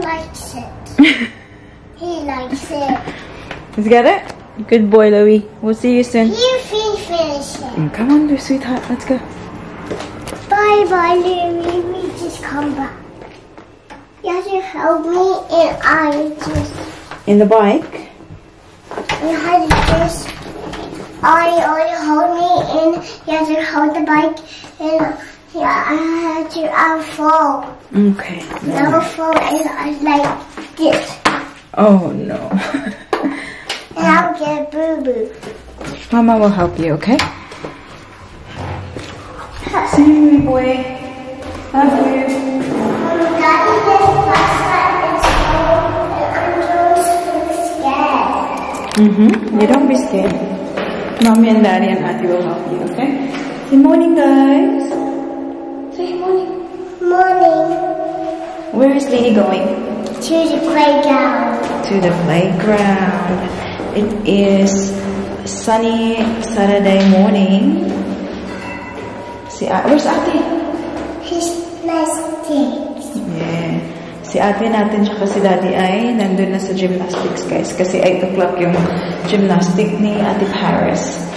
likes it. He likes it. He's got it? Good boy, Louie. We'll see you soon. You finish it. Come on, dear sweetheart. Let's go. Bye-bye, Louie. We just come back. You have to help me and I just... In the bike? You have to just... I hold me and you have to hold the bike and yeah, I have to fall. Okay. Never fall and I like this. Oh no. And I'll get boo-boo. Mama will help you, okay? See you, boy. Love you. Daddy did last night in school and I'm just scared. You don't be scared. Mommy and Daddy and Auntie will help you, okay? Good morning, guys. Say good morning. Morning. Where is Lily going? To the playground. To the playground. It is sunny Saturday morning. Si where's Ate? His plastics. Yeah. Si Ate natin tsaka si Daddy ay nandun na sa gymnastics, guys. Kasi 8 o'clock yung gymnastic ni Ate Paris.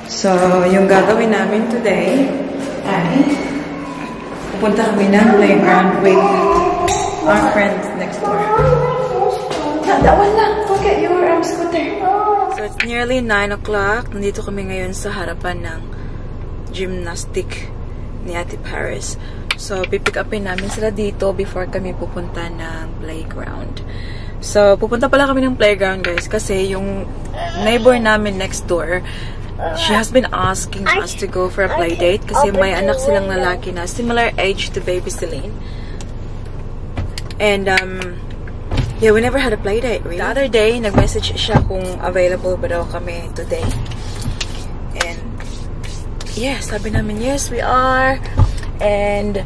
So, yung gagawin namin today ay pupunta kami ng playground with our friends next door. That one lang. Go get your scooter. So, it's nearly 9 o'clock. Nandito kami ngayon sa harapan ng gymnastic ni Ate Paris. So, pipick upin namin sila dito before kami pupunta ng playground. So, pupunta pala kami ng playground, guys, kasi yung neighbor namin next door, she has been asking us to go for a play date kasi may anak silang lalaki na similar age to baby Celine. And, yeah, we never had a play date, really. The other day, nag-message siya kung available ba daw kami today. And, yeah, sabi namin, yes, we are. And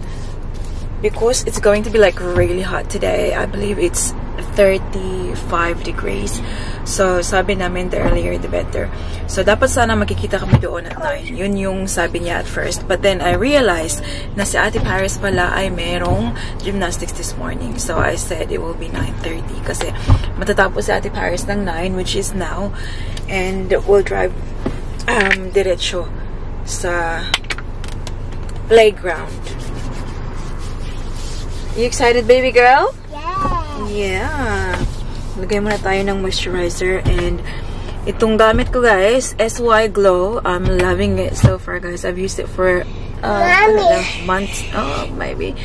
because it's going to be like really hot today, I believe it's 35 degrees. So, sabi namin the earlier the better. So, dapat sana makikita kami doon at 9. Yun yung sabi niya at first. But then, I realized na si Ate Paris pala ay merong gymnastics this morning. So, I said it will be 9:30 kasi matatapos si Ate Paris ng 9, which is now. And we'll drive diretso sa playground. You excited, baby girl? Yeah. Yeah. Lagay muna tayo ng moisturizer. And itong gamit ko, guys, SY Glow. I'm loving it so far, guys. I've used it for months. Oh, maybe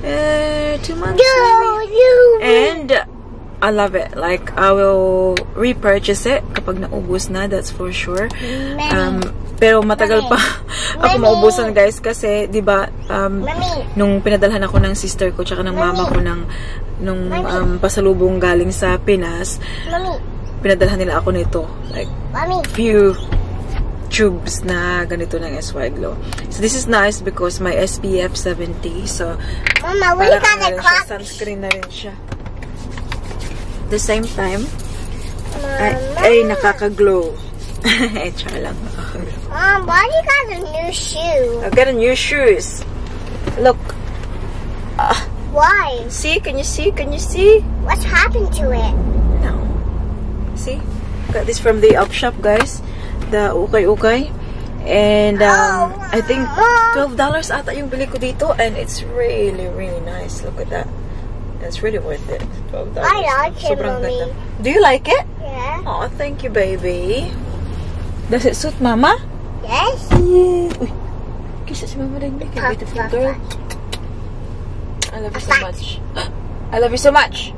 2 months. And I love it. Like, I will repurchase it kapag naubos na, that's for sure. Pero matagal pa ako maubusan, guys, kasi 'di ba nung pinadalhan ako ng sister ko tsaka ng mama ko nung pasalubong galing sa Pinas, pinadalhan nila ako nito, like few tubes na ganito ng SY Glow. So this is nice because my SPF 70. So Mama, we got a clock. Sunscreen na rin siya. The same time ay nakaka-glow. Char lang, nakaka-glow. Mom, why you got a new shoe? I've got a new shoes. Look. Why? See? Can you see? Can you see? What's happened to it? No. See? Got this from the Up Shop, guys. The ukay-ukay. And I think $12 ata yung bili ko dito. And it's really, really nice. Look at that. It's really worth it. $12. I like it, Mommy. Ganda. Do you like it? Yeah. Oh, thank you, baby. Does it suit Mama? Yes. Yeah. Uy, kiss si Mama rin. Make a beautiful girl. I love you so much. I love you so much.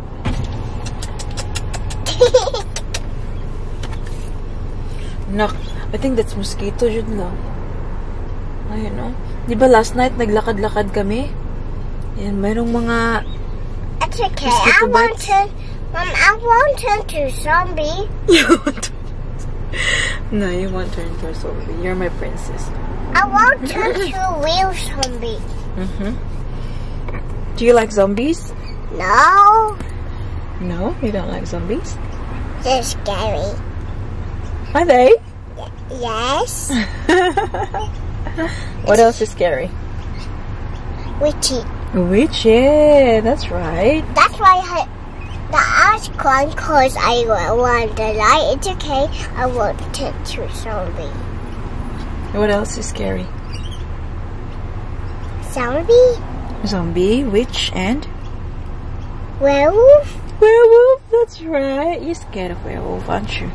Nak, I think that's mosquito yun lang. Ayun, no? Di ba last night naglakad-lakad kami? Yan, mayroong mga... It's okay. I want to turn to zombie. You want to... No, you won't turn into a zombie. You're my princess. I won't turn to a real zombie. Do you like zombies? No. No? You don't like zombies? They're scary. Are they? Yes. What else is scary? Witchy. Which? Yeah, that's right. That's why the ice cream, because I want the light. It's okay. I want to zombie. What else is scary? Zombie? Zombie, witch, and? Werewolf? Werewolf, that's right. You're scared of werewolf, aren't you?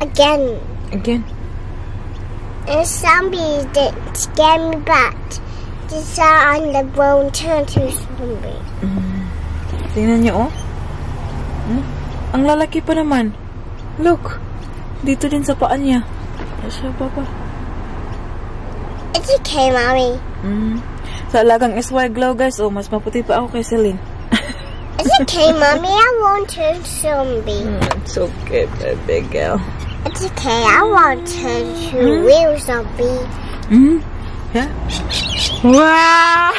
Again. Again? And zombie didn't scare me back. Just on the bone turned to zombie. Tingnan niyo, oh. Ang lalaki pa naman. Look. Dito din sa paan niya. Sa baba. It's okay, Mommy. Sa alagang SY Glow, guys, oh, mas maputi pa ako kay Celine. It's okay, Mommy. I won't turn zombie. It's okay, baby girl. It's okay. I won't turn to real zombie. Yeah. Wow!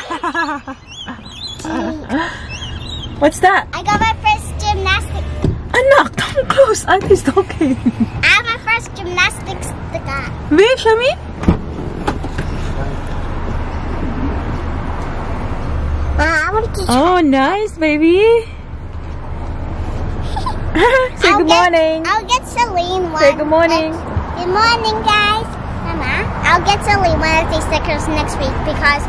What's that? I got my first gymnastics. Anak, don't close. Auntie's talking. I have my first gymnastics sticker. Wait, show me. I want to. Oh, nice, baby. Say good morning. I'll get Celine one. Say good morning. Good morning, guys. Mama, I'll get Celine one of these stickers next week because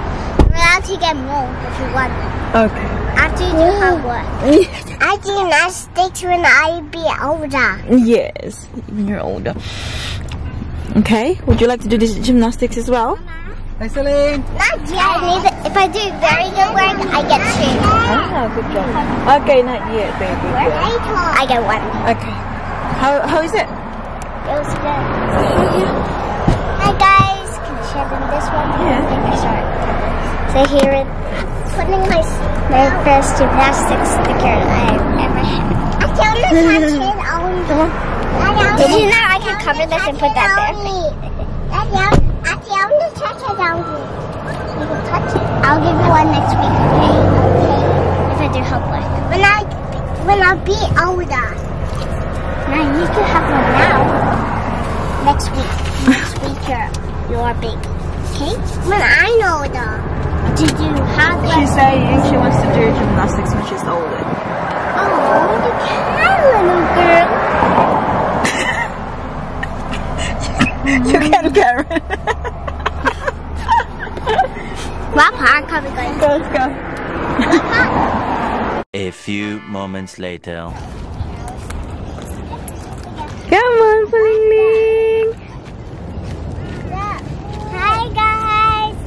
we're allowed to get more if you want them. Okay. After you do homework. I do gymnastics when I be older. Yes, when you're older. Okay, would you like to do this gymnastics as well? Hi, Celine. Not yet. If I do very good work, I get 2. Ah, good job. Okay, not yet, baby. I get 1. Okay. How is it? It was good. Hi guys, can you show them this one? Yeah. Okay, sorry. So here is putting my first gymnastics sticker I've ever had. I found the touch it on. Did you know I can cover this and put that there? I found the touch it on. You can touch it. I'll give you one next week, okay? If I do homework. When I'll be older. Now you can have one now. Next week. Next week you're big. Okay? When I'm older. Did you have one? She's saying she wants to do gymnastics when she's older. Oh, you can, little girl. You can, Karen. Let's go. A few moments later. Come on, Paling. Hi guys.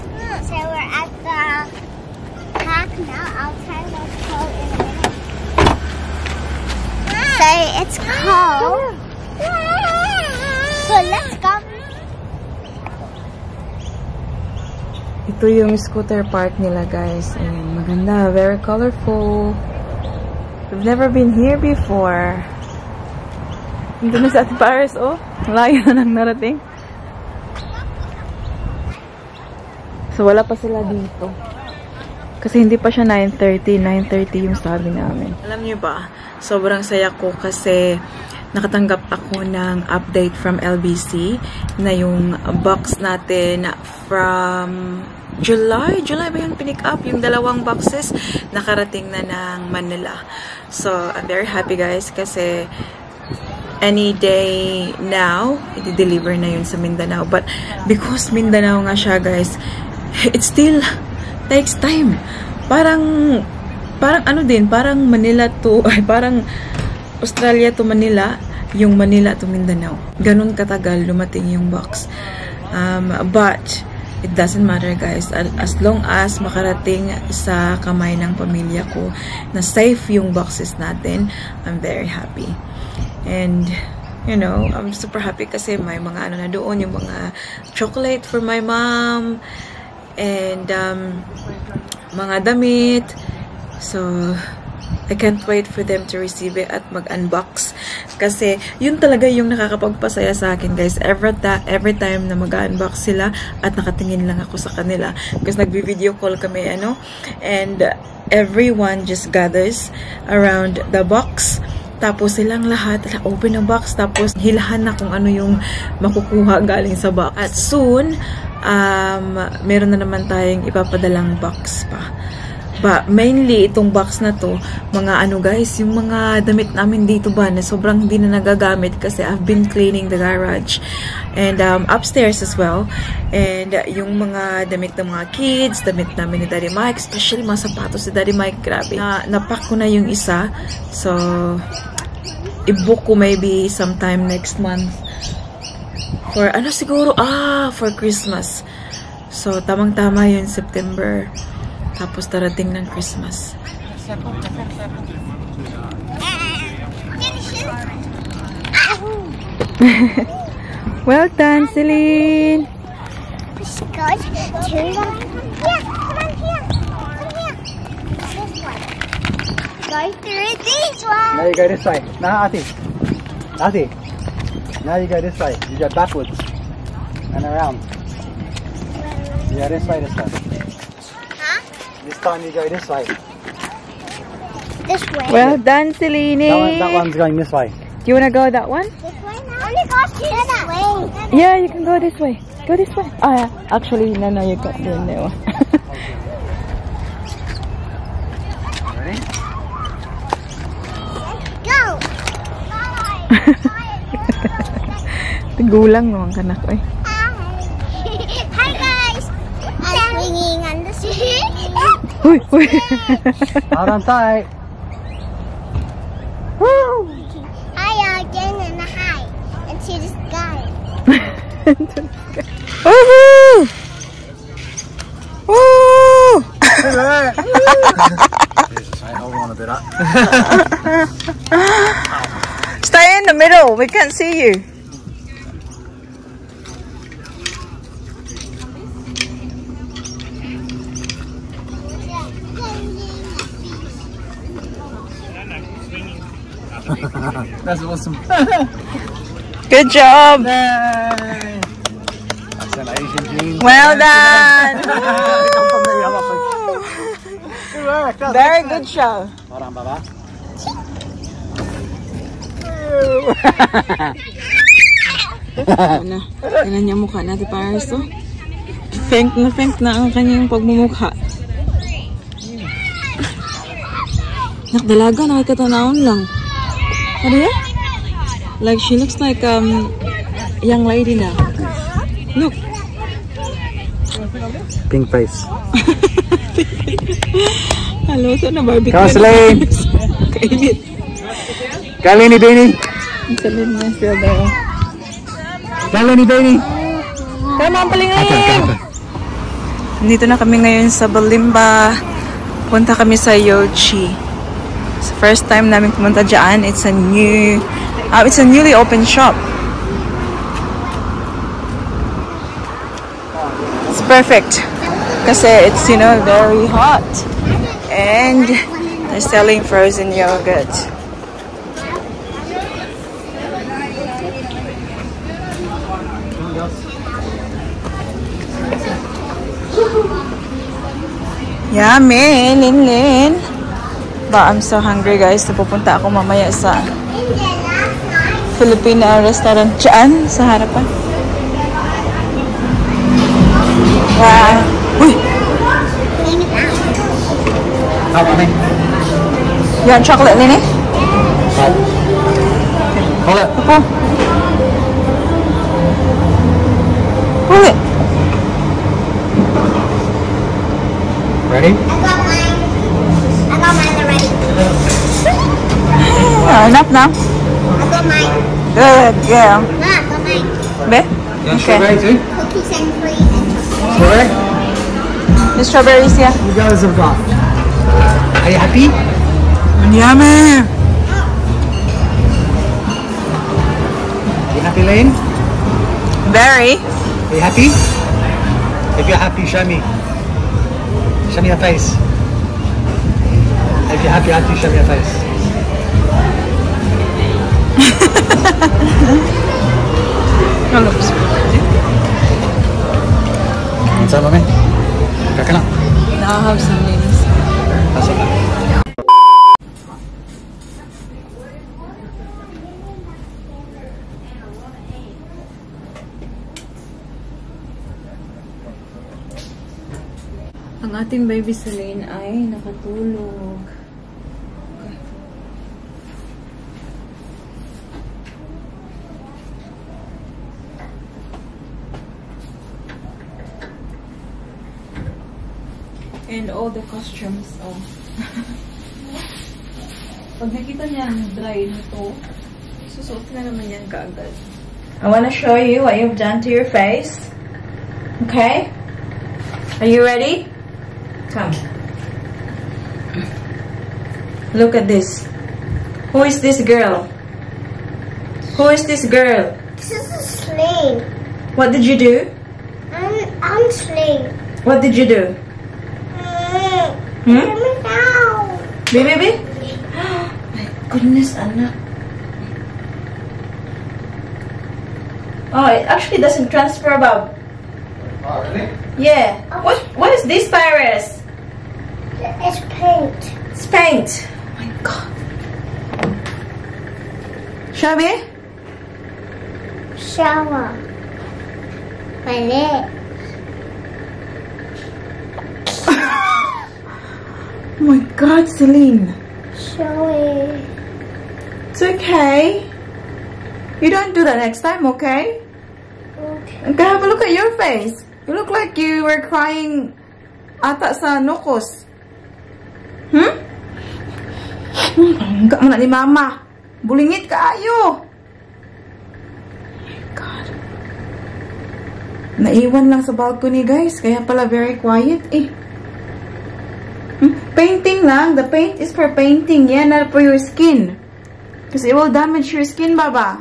So we're at the park now. I'll try what's cold in a minute. So it's cold. So let's go. Ito yung scooter park nila, guys. Ayan, maganda. Very colorful. We've never been here before. Ito na sa Ate Paris, oh. Layo na nang narating. So, wala pa sila dito. Kasi hindi pa siya 9:30. 9:30 yung sabi namin. Alam niyo ba, sobrang saya ko kasi nakatanggap ako ng update from LBC na yung box natin from July ba yung pinick up? Yung 2 boxes nakarating na ng Manila. So, I'm very happy guys kasi any day now, i-deliver na yun sa Mindanao. But because Mindanao nga siya guys, it still takes time. Parang ano din, parang Manila to, parang Australia to Manila, yung Manila to Mindanao. Ganun katagal lumating yung box. But it doesn't matter guys, as long as makarating sa kamay ng pamilya ko na safe yung boxes natin, I'm very happy. And you know, I'm super happy kasi may mga ano na doon, yung mga chocolate for my mom and mga damit. So I can't wait for them to receive it at mag-unbox. Kasi, yun talaga yung nakakapagpasaya sa akin, guys. Every time na mag-unbox sila at nakatingin lang ako sa kanila. Because nagbi-video call kami, and everyone just gathers around the box Tapos silang lahat, open ang box, tapos hilahan na kung ano yung makukuha galing sa box. At soon, meron na naman tayong ipapadalang box pa. Mainly, itong box na to, mga ano guys, yung mga damit namin dito ba na sobrang hindi na nagagamit kasi I've been cleaning the garage. And upstairs as well. And yung mga damit ng mga kids, damit namin ni Daddy Mike, especially mga sapatos ni Daddy Mike, grabe. Napack ko na yung isa. So, i-book ko maybe sometime next month. For ano siguro? For Christmas. So, tamang-tama yun September. Tapos darating ng Christmas. Well done, Celine! She goes to the... Yeah, come on here. Come here. This one. Go through this one. Now you go this way. Now, Ati. Ati. Now you go this way. You go backwards. And around. Yeah, this way, this way. This time you go this way. This way. Well done, Celine! That one's going this way. Do you want to go that one? This way now? Only go this way. Yeah, you can go this way. Go this way. Actually, no, you can't do that one. Ready? Go! Gulang naman ka na ko eh. Hi guys! I'm swinging on the street. Uy! Out on tight. Woo! Hi again and a hi into the sky. Woohoo! Woo! Hold on a bit up. Stay in the middle. We can't see you. That's awesome. Good job. Yay! That's an Asian gene. Well done. Good work. That's Very good show. Well done, Baba. Ano? Tingnan niya mukha natin para ito. Faint na ang kanyang pagmumukha. Nakdalaga, nakikatanawon lang. Ano yan? Like she looks like young lady na. Look. Pink face. Hello, ito na barbecue. Come on, Celine. Kainit. Kalini Bini. Celine na siya daw. Kalini Bini. Come on, palingin! Nandito na kami ngayon sa Balimba. Punta kami sa Yochi. It's the first time namin pumunta dyan. It's a newly opened shop. It's perfect. Kasi it's, very hot. And they're selling frozen yogurt. Yummy, Linlin. I'm so hungry guys. Pupunta ako mamaya sa Filipino restaurant dyan sa harapan. Wow. Uy! You want chocolate, Lini? Hold it. Apo. Hold it. Ready? I got mine already. Enough now? I got mine. Good girl. Ma, I got mine. Be? You want strawberry too? Cookies and cream and Strawberry? The strawberries, yeah. You guys have got. Are you happy? Yummy. Are you happy, Lane? Very. Are you happy? If you're happy, show me. Show me your face. If you're happy, show me your face. What's up, mommy? Coconut. Now I'll have some ladies. That's it. Ang ating baby Celine ay nakatulog. And all the costumes, oh. Pag nakita niya ang dry nito, susuot na naman yan kaagad. I wanna show you what you've done to your face. Okay? Are you ready? Come. Look at this. Who is this girl? Who is this girl? This is a slave. What did you do? I'm slave. What did you do? Put me down. Baby? My goodness, anak. Oh, it actually doesn't transfer, Bob. Oh, really? Yeah. What is this, Paris? It's paint. It's paint. Oh my god. Shall we? Shower. My leg. Oh my god, Celine. Showy. It's okay. You don't do that next time, okay? Okay. Okay, have a look at your face. You look like you were crying ata sa nukos. Enggak mo na ni mama. Bulingit ka ayo. Oh my god. Naiwan lang sa balcony, guys. Kaya pala very quiet eh. Painting lang. The paint is for painting. Yan, not for your skin. Because it will damage your skin, Baba.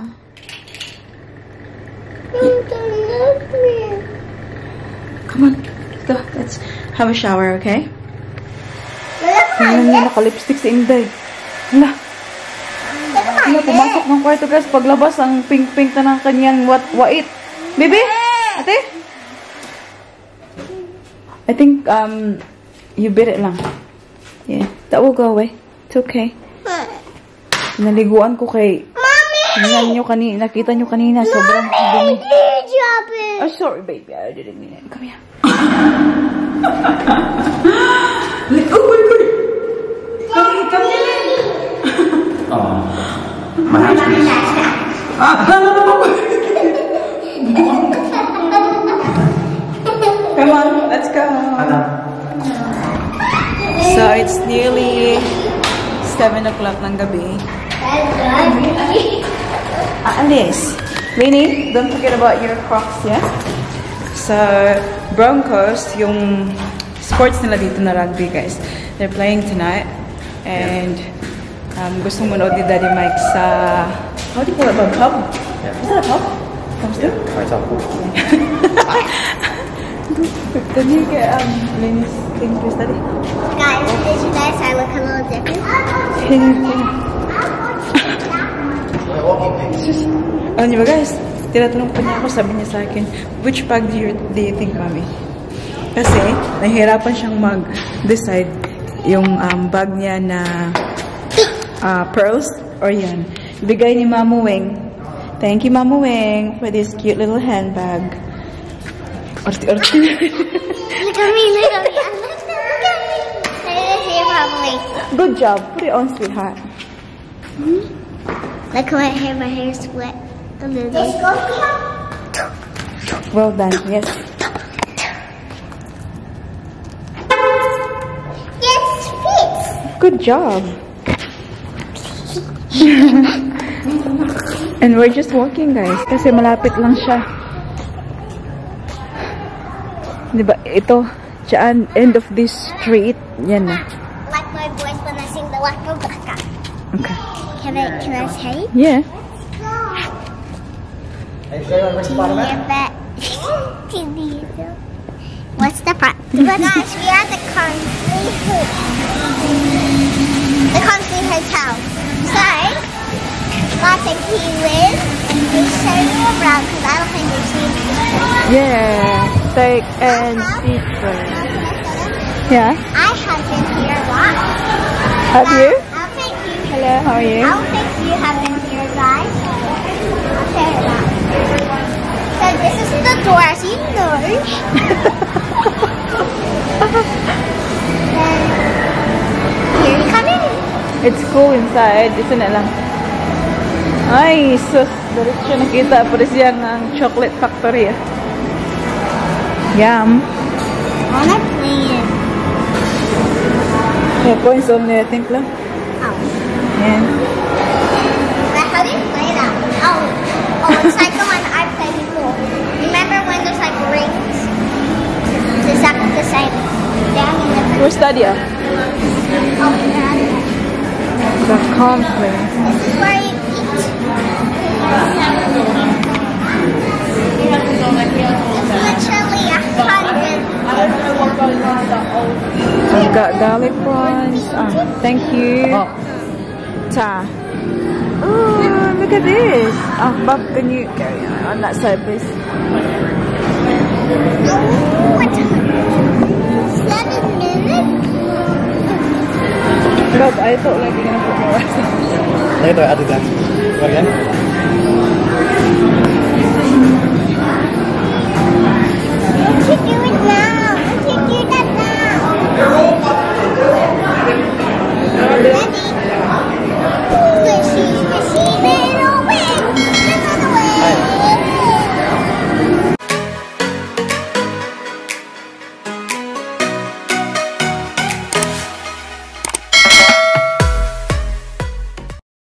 Come on. Let's go. Let's have a shower, okay? Tingnan niya, naka-lipstick si Inday. Hala. Hala, pumasok ng kwarto, guys. Paglabas, ang pink-pink na ng kanyang wait. Baby? Ate? I think, you bit it lang. Yeah, that will go away. It's okay. Naliguan ko kay... Mommy! Nakita nyo kanina. Sobrang dumi. Drop it. Oh, sorry, baby. I didn't mean it. Come here. Oh, wait. Come here. Oh. My house. Come on, let's go. So, it's nearly 7 o'clock ng gabi. Alice, Winnie, don't forget about your Crocs, yeah? So, Broncos, yung sports nila dito na rugby, guys. They're playing tonight. And, gusto mo manood ni Daddy Mike sa, how do you call it, pub? Is that a pub? Yeah, it's all cool. Can you get Lainey's thing, please, Daddy? Guys, did you guys I look a little different? Alam niyo ba, guys? Tinatanong pa niya ako, sabi niya sa akin, which bag do you think, Mami? Kasi, nahihirapan siyang mag-decide yung bag niya na pearls or yan. Bigay ni Mama Weng. Thank you, Mama Weng, for this cute little handbag. Orti-orti. Look at me, look at me. Look at me. Let's see probably. Good job. Put it on, sweetheart. Look at my hair is wet. A little. Well done, yes. Yes, fits. Good job. And we're just walking, guys. Kasi malapit lang siya. Diba, ito, dyan, end of this street, yan na. Like my voice when I sing the Waka Waka. Okay. Can I say? Yeah. What's the part? Guys, we are at the Consley Hotel. So, lots of key lives. We show you around because I don't think we've seen it. Yeah. Take and eat first. Yeah. I have been here a lot. Have you? I'll take you. Hello, how are you? I don't think you have been here, guys. I'll say that. So this is the door, as you know. It's cool inside. Ito na lang. Ay, sus. Diretso nakita. Pares yan ang chocolate factory. Yum. I wanna play it. Yeah, coins only, I think lang. Oh. Yeah. But how do you play that? Oh, it's like the one I played before. Remember when there's like rings? It's exactly the same. Down in the Where's Stadia? Oh, yeah. The company. This is where you eat. It's literally 100. I've got garlic prawns. Thank you. Ta. Oh, look at this. Bob, can you carry on that side, please? Oh, it's 7 minutes? Bob, I thought like you're gonna put more rice. Later, I do that. Go again.